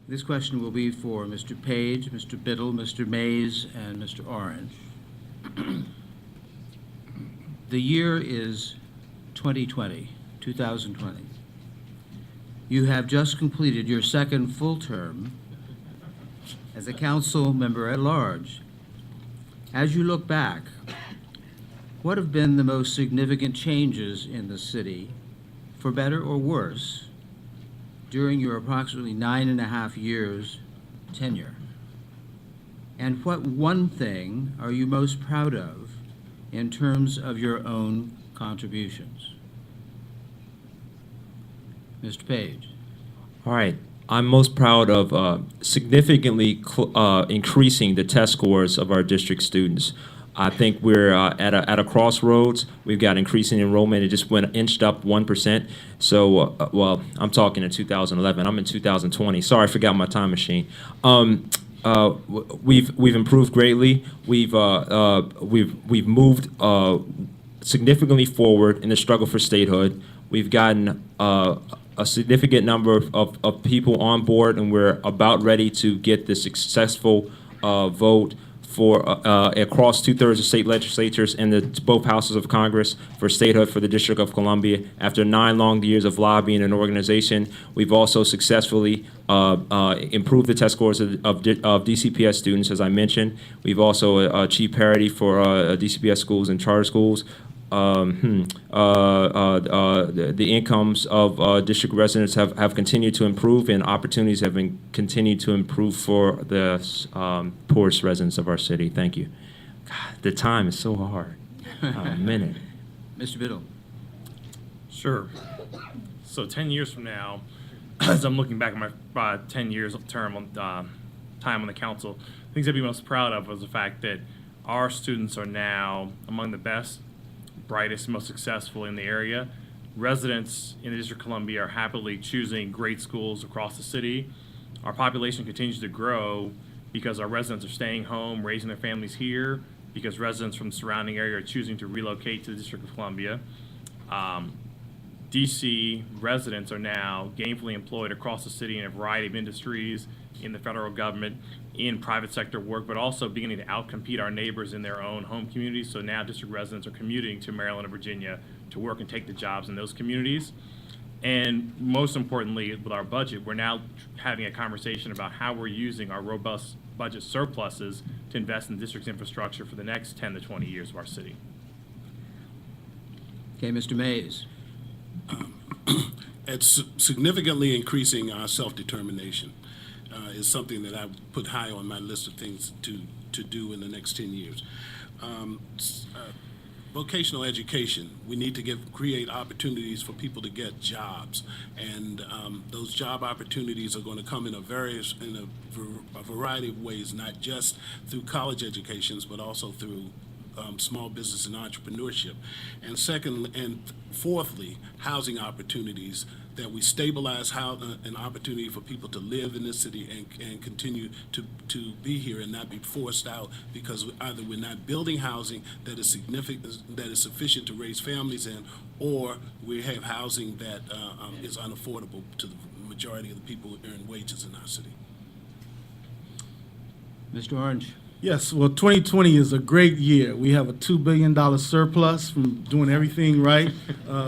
This question will be for Mr. Page, Mr. Biddle, Mr. Mays, and Mr. Orange. The year is 2020. You have just completed your second full term as a council member at large. As you look back, what have been the most significant changes in the city, for better or worse, during your approximately 9.5 years tenure? And what one thing are you most proud of in terms of your own contributions? Mr. Page. All right. I'm most proud of significantly increasing the test scores of our district students. I think we're at a crossroads. We've got increasing enrollment. It just inched up 1%. So, well, I'm talking in 2011. I'm in 2020. Sorry, I forgot my time machine. We've improved greatly. We've moved significantly forward in the struggle for statehood. We've gotten a significant number of people on board, and we're about ready to get the successful vote for across 2/3 of state legislatures and both houses of Congress for statehood for the District of Columbia. After 9 long years of lobbying and organization, we've also successfully improved the test scores of DCPS students, as I mentioned. We've also achieved parity for DCPS schools and charter schools. The incomes of district residents have continued to improve, and opportunities have continued to improve for the poorest residents of our city. Thank you. God, the time is so hard. A minute. Mr. Biddle. Sure. So 10 years from now, as I'm looking back at my 10 years of term on time on the council, things I'd be most proud of was the fact that our students are now among the best, brightest, most successful in the area. Residents in the District of Columbia are happily choosing great schools across the city. Our population continues to grow because our residents are staying home, raising their families here, because residents from the surrounding area are choosing to relocate to the District of Columbia. DC residents are now gainfully employed across the city in a variety of industries, in the federal government, in private sector work, but also beginning to outcompete our neighbors in their own home communities. So now district residents are commuting to Maryland and Virginia to work and take the jobs in those communities. And most importantly, with our budget, we're now having a conversation about how we're using our robust budget surpluses to invest in the district's infrastructure for the next 10 to 20 years of our city. Okay, Mr. Mays. It's significantly increasing our self-determination. Is something that I put high on my list of things to do in the next 10 years. Vocational education, we need to create opportunities for people to get jobs, and those job opportunities are going to come in a variety of ways, not just through college educations, but also through small business and entrepreneurship. And second and fourthly, housing opportunities, that we stabilize an opportunity for people to live in this city and continue to be here and not be forced out because either we're not building housing that is sufficient to raise families in, or we have housing that is unaffordable to the majority of the people who earn wages in our city. Mr. Orange. Yes, well, 2020 is a great year. We have a $2 billion surplus from doing everything right.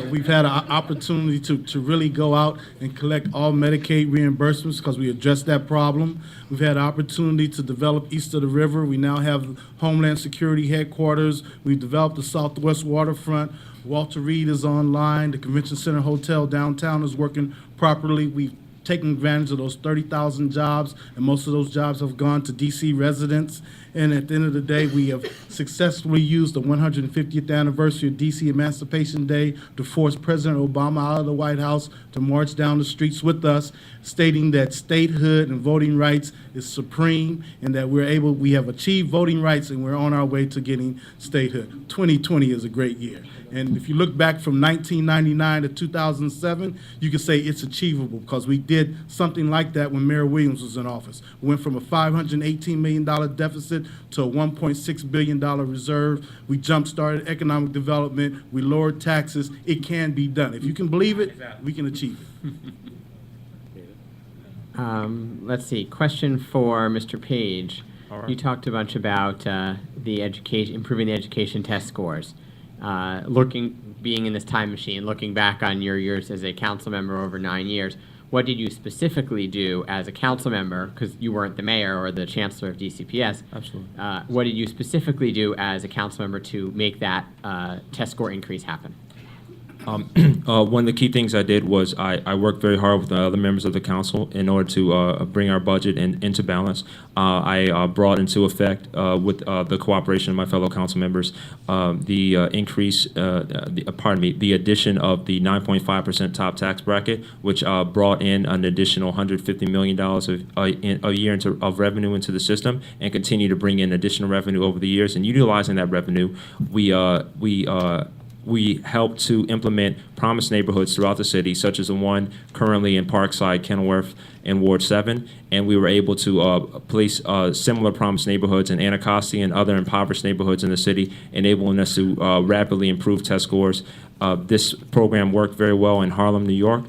We've had an opportunity to really go out and collect all Medicaid reimbursements because we addressed that problem. We've had an opportunity to develop east of the river. We now have Homeland Security headquarters. We've developed the Southwest waterfront. Walter Reed is online. The Convention Center Hotel downtown is working properly. We've taking advantage of those 30,000 jobs, and most of those jobs have gone to DC residents. And at the end of the day, we have successfully used the 150th anniversary of DC Emancipation Day to force President Obama out of the White House to march down the streets with us, stating that statehood and voting rights is supreme, and that we have achieved voting rights and we're on our way to getting statehood. 2020 is a great year. And if you look back from 1999 to 2007, you can say it's achievable because we did something like that when Mayor Williams was in office. We went from a $518 million deficit to a $1.6 billion reserve. We jump-started economic development. We lowered taxes. It can be done. If you can believe it, we can achieve it. Let's see. Question for Mr. Page. All right. You talked a bunch about the education, improving the education test scores. Being in this time machine, looking back on your years as a council member over 9 years, what did you specifically do as a council member, because you weren't the mayor or the chancellor of DCPS? Absolutely. What did you specifically do as a council member to make that test score increase happen? One of the key things I did was I worked very hard with the other members of the council in order to bring our budget into balance. I brought into effect, with the cooperation of my fellow council members, the addition of the 9.5% top tax bracket, which brought in an additional $150 million a year of revenue into the system, and continue to bring in additional revenue over the years. And utilizing that revenue, we helped to implement promised neighborhoods throughout the city, such as the one currently in Parkside, Kenilworth, and Ward 7. And we were able to place similar promised neighborhoods in Anacostia and other impoverished neighborhoods in the city, enabling us to rapidly improve test scores. This program worked very well in Harlem, New York,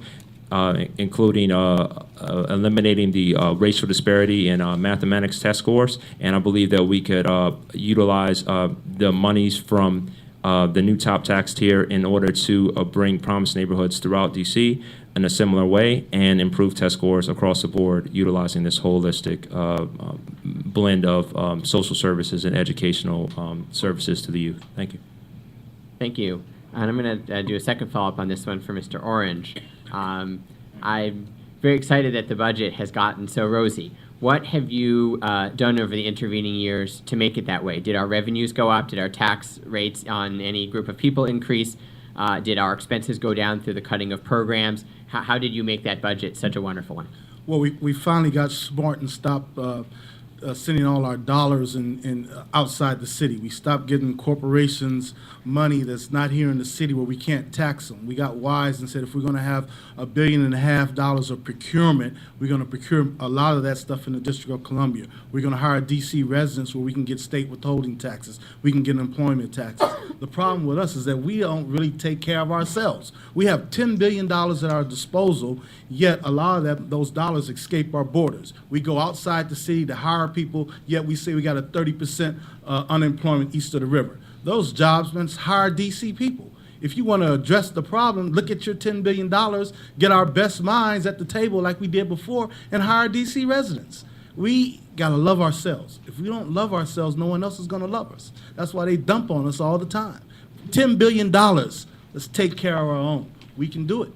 including eliminating the racial disparity in mathematics test scores. And I believe that we could utilize the monies from the new top tax tier in order to bring promised neighborhoods throughout DC in a similar way and improve test scores across the board, utilizing this holistic blend of social services and educational services to the youth. Thank you. Thank you. And I'm going to do a second follow-up on this one for Mr. Orange. I'm very excited that the budget has gotten so rosy. What have you done over the intervening years to make it that way? Did our revenues go up? Did our tax rates on any group of people increase? Did our expenses go down through the cutting of programs? How did you make that budget such a wonderful one? Well, we finally got smart and stopped sending all our dollars in outside the city. We stopped getting corporations money that's not here in the city where we can't tax them. We got wise and said if we're going to have $1.5 billion of procurement, we're going to procure a lot of that stuff in the District of Columbia. We're going to hire DC residents where we can get state withholding taxes. We can get employment taxes. The problem with us is that we don't really take care of ourselves. We have $10 billion at our disposal, yet a lot of those dollars escape our borders. We go outside the city to hire people, yet we say we got a 30% unemployment east of the river. Those jobs means hire DC people. If you want to address the problem, look at your $10 billion, get our best minds at the table like we did before, and hire DC residents. We got to love ourselves. If we don't love ourselves, no one else is going to love us. That's why they dump on us all the time. $10 billion. Let's take care of our own. We can do it.